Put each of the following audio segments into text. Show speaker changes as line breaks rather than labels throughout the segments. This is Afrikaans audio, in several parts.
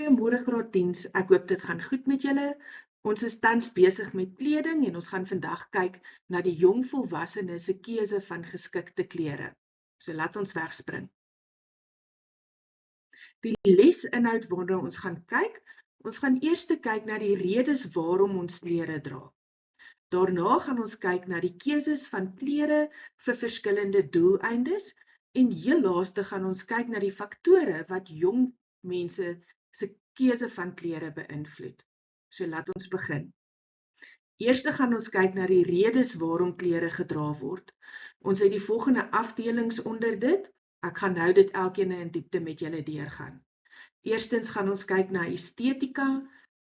Goeiemôre graad 10s, ek hoop dit gaan goed met julle. Ons is tans besig met kleding en ons gaan vandag kyk na die jong volwassenes se keuse van geskikte klere. So laat ons wegspring. Die lesinhoud waarna ons gaan eers kyk na die redes waarom ons klere dra. Daarna gaan ons kyk na die keuses van klere vir verskillende doeleindes en heel laaste gaan ons kyk na die faktore wat jong mense se keuse van klere beïnvloed. So laat ons begin. Eerste gaan ons kyk na die redes waarom klere gedra word. Ons het die volgende afdelings onder dit. Ek gaan nou dit elkeen in diepte met julle deurgaan. Eerstens gaan ons kyk na estetika,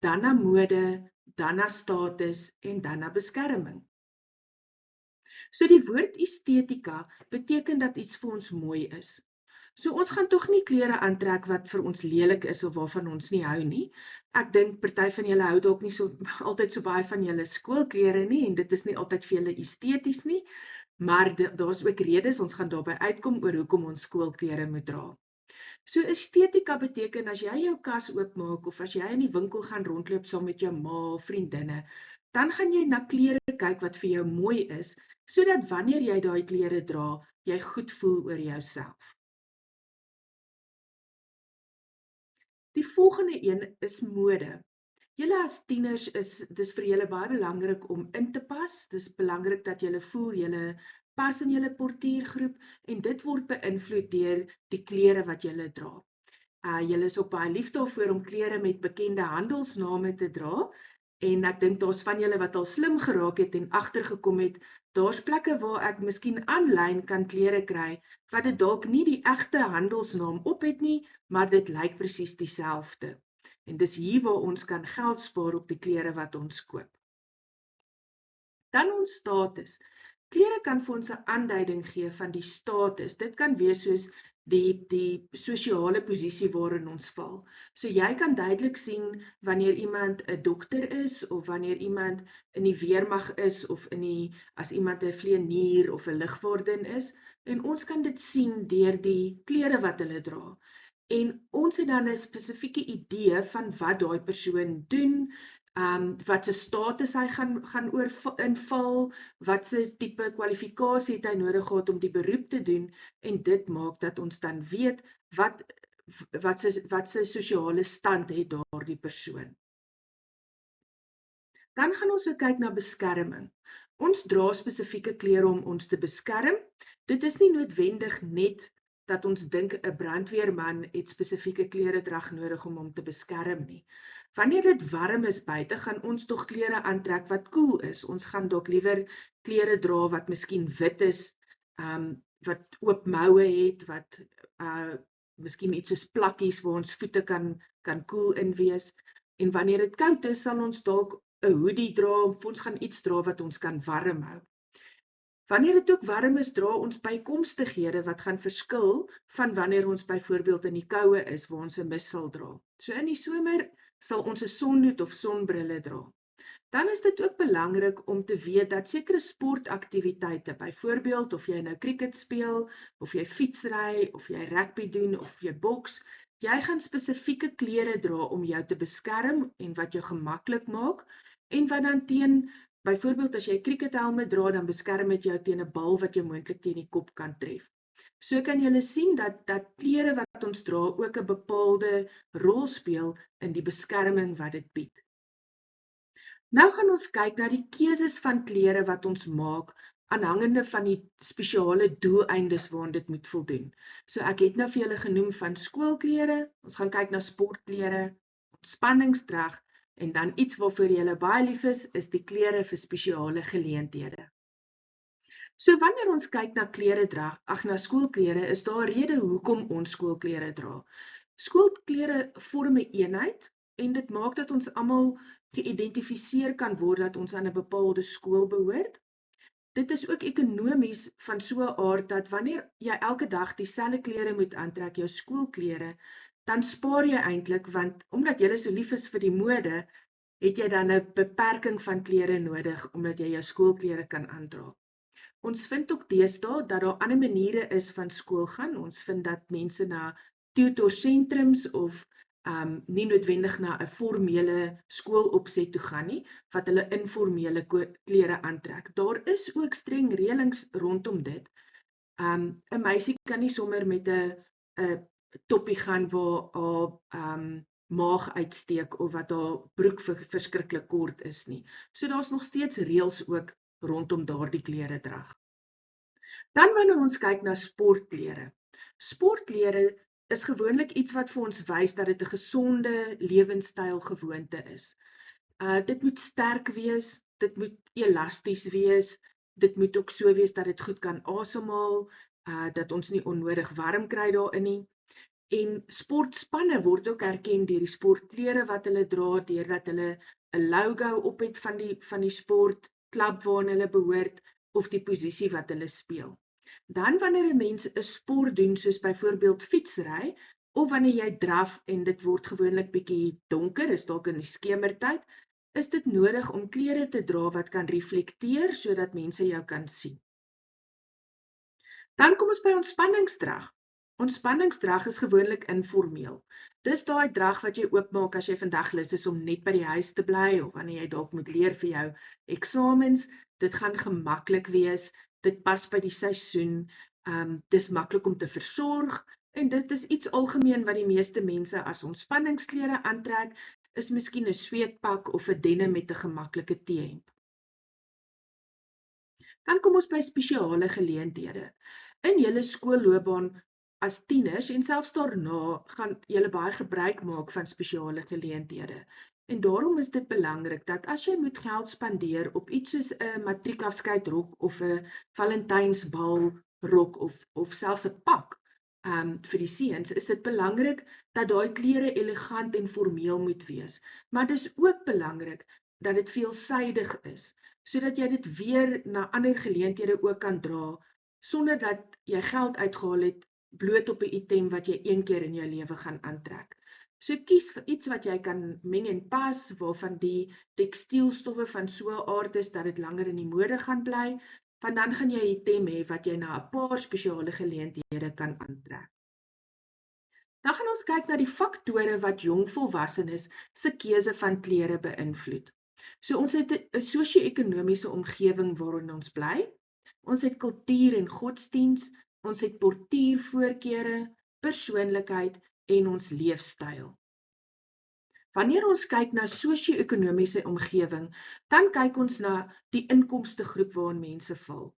dan na mode, dan na status en dan na beskerming. So die woord estetika beteken dat iets vir ons mooi is. So ons gaan tog nie klere aantrek wat vir ons lelik is of waarvan ons nie hou nie. Ek dink party van julle hou dalk nie altyd so baie van julle skoolklere nie en dit is nie altyd vir julle esteties nie, maar daar's ook redes, ons gaan daarby uitkom oor hoekom ons skoolklere moet dra. So estetika beteken as jy jou kas oopmaak of as jy in die winkel gaan rondloop saam met jou ma of vriendinne, dan gaan jy na klere kyk wat vir jou mooi is, sodat wanneer jy daai klere dra, jy goed voel oor jouself. Die volgende een is mode. Julle as tieners dis vir julle baie belangrik om in te pas. Dis belangrik dat julle voel julle pas in julle portuïergroep en dit word beïnvloed deur die klere wat julle dra. Julle is ook baie lief daarvoor om klere met bekende handelsname te dra en ek dink daar's van julle wat al slim geraak het en agtergekom het, daar's plekke waar ek miskien aanlyn kan klere kry wat dit dalk nie die egte handelsnaam op het nie, maar dit lyk presies dieselfde. En dis hier waar ons kan geld spaar op die klere wat ons koop. Dan ons status. Klere kan vir ons 'n aanduiding gee van die status. Dit kan wees soos die sosiale posisie waarin ons val. So jy kan duidelik sien wanneer iemand 'n dokter is of wanneer iemand in die weermag is of as iemand 'n vlieënier of 'n lugvaardin is en ons kan dit sien deur die klere wat hulle dra. En ons het dan 'n spesifieke idee van wat daai persoon doen, wat se status hy gaan inval, wat se tipe kwalifikasie het hy nodig gehad om die beroep te doen, en dit maak dat ons dan weet wat se sosiale stand het daardie persoon. Dan gaan ons ook kyk na beskerming. Ons dra spesifieke klere om ons te beskerm. Dit is nie noodwendig net dat ons dink 'n brandweerman het spesifieke kleredrag nodig om hom te beskerm nie. Wanneer dit warm is buite, gaan ons tog klere aantrek wat koel is. Ons gaan dalk liewer klere dra wat miskien wit is, wat oop moue het, wat miskien iets soos plakkies waar ons voete kan koel in wees. En wanneer dit koud is, sal ons dalk 'n hoodie dra of ons gaan iets dra wat ons kan warm hou. Wanneer dit ook warm is, dra ons bykomstighede wat gaan verskil van wanneer ons byvoorbeeld in die koue is waar ons 'n mis sal dra. So in die somer sal ons 'n sonhoed of sonbrille dra. Dan is dit ook belangrik om te weet dat sekere sportaktiwiteite, byvoorbeeld of jy nou cricket speel, of jy fietsry, of jy rugby doen, of jy boks, jy gaan spesifieke klere dra om jou te beskerm en wat jou gemaklik maak, en wat dan byvoorbeeld as jy crickethelme dra, dan beskerm dit jou teen 'n bal wat jou moontlik teen die kop kan tref. So kan julle sien dat klere wat ons dra ook 'n bepaalde rol speel in die beskerming wat dit bied. Nou gaan ons kyk na die keuses van klere wat ons maak, aanhangende van die spesiale doeleindes waaraan dit moet voldoen. So ek het nou vir julle genoem van skoolklere, ons gaan kyk na sportklere, ontspanningsdrag, en dan iets waarvoor julle baie lief is die klere vir spesiale geleenthede. So wanneer ons kyk na kleredrag, na skoolklere, is daar 'n rede hoekom ons skoolklere dra. Skoolklere vorm 'n eenheid en dit maak dat ons almal geïdentifiseer kan word dat ons aan 'n bepaalde skool behoort. Dit is ook ekonomies van so 'n aard dat wanneer jy elke dag dieselfde klere moet aantrek, jou skoolklere, dan spaar jy eintlik, want omdat jy so lief is vir die mode, het jy dan 'n beperking van klere nodig, omdat jy jou skoolklere kan aandra. Ons vind ook deesdae dat daar ander maniere is van skool gaan. Ons vind dat mense na tutorsentrums of nie noodwendig na 'n formele skoolopset toe gaan nie, wat hulle informele klere aantrek. Daar is ook streng reëlings rondom dit. 'n Meisie kan nie sommer met 'n toppie gaan waar haar maag uitsteek of wat haar broek verskriklik kort is nie. So daar's nog steeds reëls ook rondom daardie kleredrag. Dan wanneer ons kyk na sportklere. Sportklere is gewoonlik iets wat vir ons wys dat dit 'n gesonde lewenstyl gewoonte is. Dit moet sterk wees, dit moet elasties wees, dit moet ook so wees dat dit goed kan asemhaal, dat ons nie onnodig warm kry daarin nie. En sportspanne word ook erken deur die sportklere wat hulle dra, deurdat hulle 'n logo op het van die sportklub waarna hulle behoort of die posisie wat hulle speel. Dan wanneer 'n mens 'n sport doen, soos byvoorbeeld fietsry, of wanneer jy draf en dit word gewoonlik bietjie donker, is dalk in die skemertyd, is dit nodig om klere te dra wat kan reflekteer sodat mense jou kan sien. Dan kom ons by ontspanningsdrag. Ontspanningsdrag is gewoonlik informeel. Dis daai drag wat jy oopmaak as jy vandag lus is om net by die huis te bly of wanneer jy dalk moet leer vir jou eksamens. Dit gaan gemaklik wees, dit pas by die seisoen, dis maklik om te versorg en dit is iets algemeen wat die meeste mense as ontspanningsklere aantrek, is miskien 'n sweetpak of 'n denim met 'n gemaklike T-hemp. Dan kom ons by spesiale geleenthede. In julle skoolloopbaan as tieners en selfs daarna gaan julle baie gebruik maak van spesiale geleenthede. En daarom is dit belangrik dat as jy moet geld spandeer op iets soos 'n matriekafskeidrok of 'n Valentynsbalrok of selfs 'n pak vir die seuns, is dit belangrik dat daai klere elegant en formeel moet wees. Maar dis ook belangrik dat dit veelsidig is, sodat jy dit weer na ander geleenthede ook kan dra, sonder dat jy geld uitgehaal het bloot op 'n item wat jy een keer in jou lewe gaan aantrek. So kies vir iets wat jy kan meng en pas, waarvan die tekstielstowwe van so 'n aard is dat dit langer in die mode gaan bly, want dan gaan jy 'n item hê wat jy na 'n paar spesiale geleenthede kan aantrek. Dan gaan ons kyk na die faktore wat jong volwassenes se keuse van klere beïnvloed. So ons het 'n sosio-ekonomiese omgewing waarin ons bly, ons het kultuur en godsdiens, ons het portuïervoorkeure, persoonlikheid en ons leefstyl. Wanneer ons kyk na sosio-ekonomiese omgewing, dan kyk ons na die inkomstegroep waarin mense val.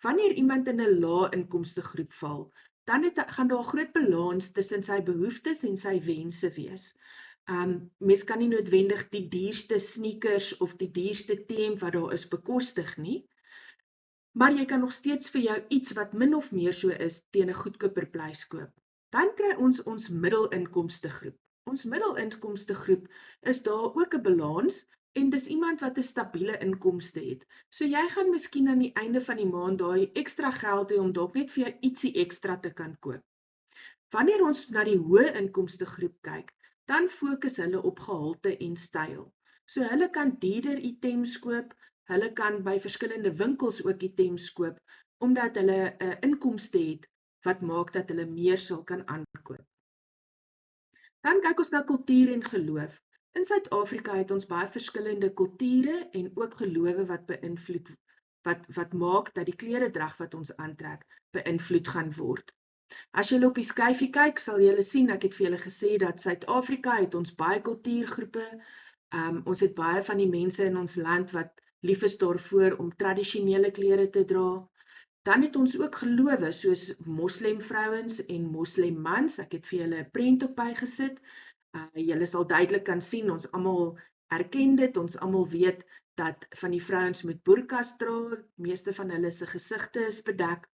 Wanneer iemand in 'n lae inkomstegroep val, dan gaan daar 'n groot balans tussen sy behoeftes en sy wense wees. Mens kan nie noodwendig die duurste sneakers of die duurste T-hemp wat daar is bekostig nie, maar jy kan nog steeds vir jou iets wat min of meer so is teen 'n goedkoper prys koop. Dan kry ons middelinkomstegroep. Ons middelinkomstegroep is daar ook 'n balans en dis iemand wat 'n stabiele inkomste het. So jy gaan miskien aan die einde van die maand daai ekstra geld hê om dalk net vir jou ietsie ekstra te kan koop. Wanneer ons na die hoë inkomstegroep kyk, dan fokus hulle op gehalte en styl. So hulle kan duurder items koop, hulle kan by verskillende winkels ook items koop, omdat hulle 'n inkomste het wat maak dat hulle meer sal kan aankoop. Dan kyk ons na kultuur en geloof. In Suid-Afrika het ons baie verskillende kulture en ook gelowe wat beïnvloed, wat maak dat die kleredrag wat ons aantrek beïnvloed gaan word. As julle op die skyfie kyk, sal julle sien, ek het vir julle gesê dat Suid-Afrika het ons baie kultuurgroepe. Ons het baie van die mense in ons land wat lief is daarvoor om tradisionele klere te dra. Dan het ons ook gelowe soos moslemvrouens en moslemmans. Ek het vir julle 'n prent op bygesit. Julle sal duidelik kan sien, ons almal erken dit, ons almal weet dat van die vrouens moet boerkas dra, meeste van hulle se gesigte is bedek.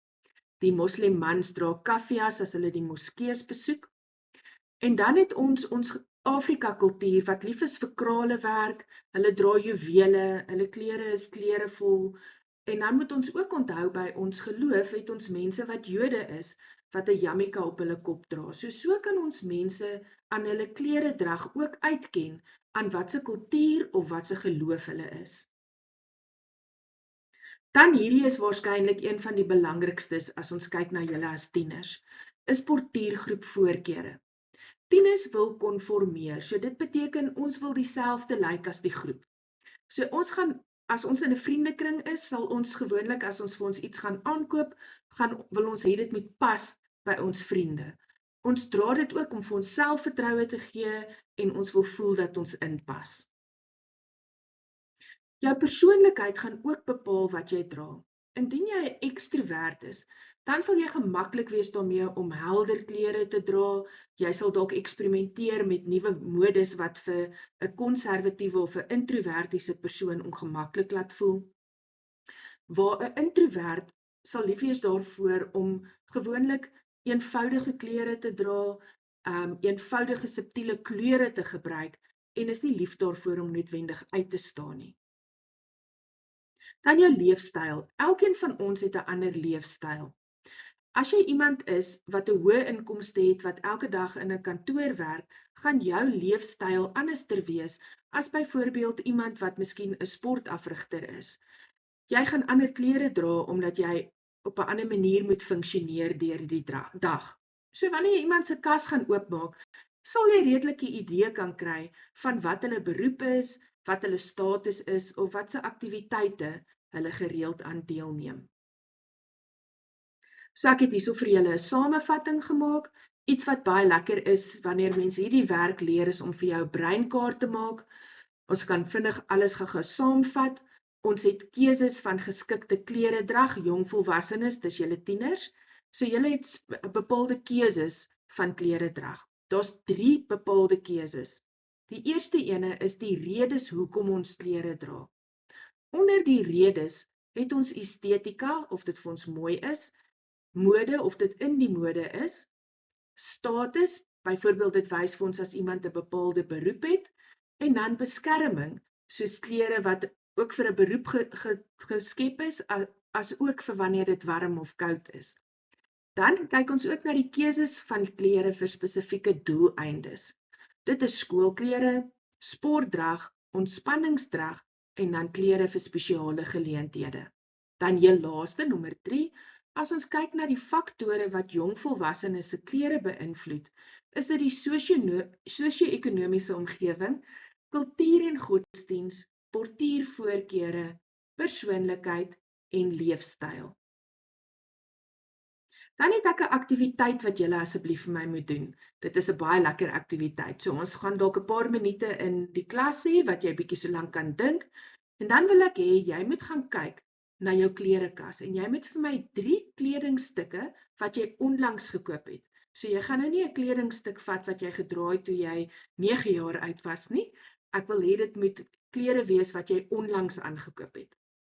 Die moslemmans dra kaffias as hulle die moskees besoek. En dan het ons Afrika kultuur wat lief is vir kralewerk, hulle dra juwele, hulle klere is kleurevol. En dan moet ons ook onthou by ons geloof het ons mense wat Jode is, wat 'n jammika op hulle kop dra. So kan ons mense aan hulle kleredrag ook uitken aan wat se kultuur of wat se geloof hulle is. Dan hierdie is waarskynlik een van die belangrikstes as ons kyk na julle as tieners, is portuïergroep voorkeure. Tieners wil konformeer, so dit beteken ons wil dieselfde lyk as die groep. So as ons in 'n vriendekring is, sal ons gewoonlik as ons vir ons iets gaan aankoop, wil ons hê dit moet pas by ons vriende. Ons dra dit ook om vir ons selfvertroue te gee en ons wil voel dat ons inpas. Jou persoonlikheid gaan ook bepaal wat jy dra. Indien jy 'n ekstrovert is, dan sal jy gemaklik wees daarmee om helder klere te dra. Jy sal dalk eksperimenteer met nuwe modes wat vir 'n konservatiewe of 'n introvertiese persoon ongemaklik laat voel. Waar 'n introvert sal lief wees daarvoor om gewoonlik eenvoudige klere te dra, eenvoudige subtiele kleure te gebruik en is nie lief daarvoor om noodwendig uit te staan nie. Dan jou leefstyl. Elkeen van ons het 'n ander leefstyl. As jy iemand is wat 'n hoë inkomste het wat elke dag in 'n kantoor werk, gaan jou leefstyl anderster wees as byvoorbeeld iemand wat miskien 'n sportafrigter is. Jy gaan ander klere dra omdat jy op 'n ander manier moet funksioneer deur die dag. So wanneer jy iemand se kas gaan oopmaak, sal jy redelik 'n idee kan kry van wat hulle beroep is, wat hulle status is of wat se aktiwiteite hulle gereeld aan deelneem. So ek het hierso vir julle 'n samevatting gemaak. Iets wat baie lekker is wanneer mense hierdie werk leer is om vir jou breinkaart te maak. Ons kan vinnig alles gou-gou saamvat. Ons het keuses van geskikte kleredrag, jong volwassenes, dis julle tieners. So julle het bepaalde keuses van kleredrag. Daar's 3 bepaalde keuses. Die eerste ene is die redes hoekom ons klere dra. Onder die redes het ons estetika, of dit vir ons mooi is, mode, of dit in die mode is, status, byvoorbeeld dit wys vir ons as iemand 'n bepaalde beroep het, en dan beskerming, soos klere wat ook vir 'n beroep geskep is, as ook vir wanneer dit warm of koud is. Dan kyk ons ook na die keuses van klere vir spesifieke doeleindes. Dit is skoolklere, sportdrag, ontspanningsdrag en dan klere vir spesiale geleenthede. Dan heel laaste, nommer 3, as ons kyk na die faktore wat jong volwassenes se klere beïnvloed, is dit die sosio-ekonomiese omgewing, kultuur en godsdiens, portuïervoorkeure, persoonlikheid en leefstyl. Dan het ek 'n aktiwiteit wat julle asseblief vir my moet doen. Dit is 'n baie lekker aktiwiteit. So ons gaan dalk 'n paar minute in die klas hê wat jy bietjie so lank kan dink. En dan wil ek hê jy moet gaan kyk na jou klerekas en jy moet vir my 3 kledingstukke wat jy onlangs gekoop het. So jy gaan nou nie 'n kledingstuk vat wat jy gedra het toe jy 9 jaar oud was nie. Ek wil hê dit moet klere wees wat jy onlangs aangekoop het.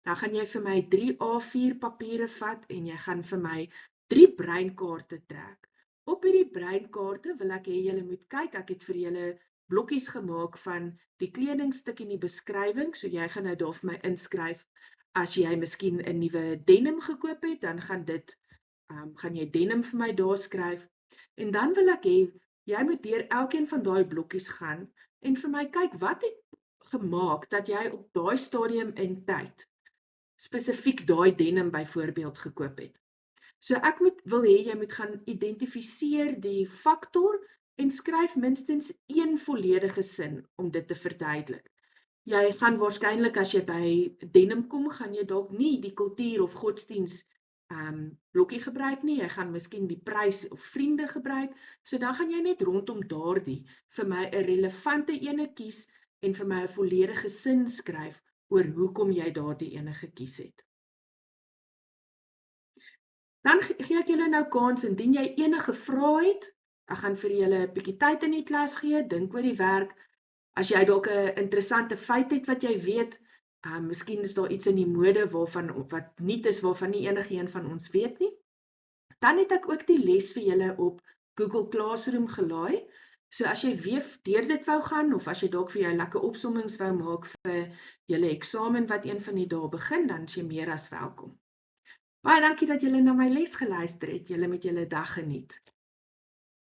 Dan gaan jy vir my 3 A4 papiere vat en jy gaan vir my 3 breinkaarte trek. Op hierdie breinkaarte wil ek hê julle moet kyk, ek het vir julle blokkies gemaak van die kledingstuk en die beskrywing, so jy gaan nou daar vir my inskryf. As jy miskien 'n nuwe denim gekoop het, dan gaan jy denim vir my daar skryf. En dan wil ek hê, jy moet deur elkeen van daai blokkies gaan en vir my kyk wat het gemaak dat jy op daai stadium in tyd spesifiek daai denim byvoorbeeld gekoop het. So ek wil hê jy moet gaan identifiseer die faktor en skryf minstens 1 volledige sin om dit te verduidelik. Jy gaan waarskynlik as jy by denim kom, gaan jy dalk nie die kultuur of godsdiens blokkie gebruik nie, jy gaan miskien die prys of vriende gebruik, so dan gaan jy net rondom daardie vir my 'n relevante ene kies en vir my 'n volledige sin skryf oor hoekom jy daardie ene gekies het. Dan gee ek julle nou kans, indien jy enige vrae het, ek gaan vir julle 'n bietjie tyd in die klas gee, dink oor die werk. As jy dalk 'n interessante feit het wat jy weet, miskien is daar iets in die mode wat nuut is waarvan nie enigeen van ons weet nie. Dan het ek ook die les vir julle op Google Classroom gelaai. So as jy weer deur dit wou gaan of as jy dalk vir jou lekker opsommings wou maak vir julle eksamen wat een van die dae begin, dan is jy meer as welkom. Baie dankie dat julle na my les geluister het. Julle moet julle dag geniet.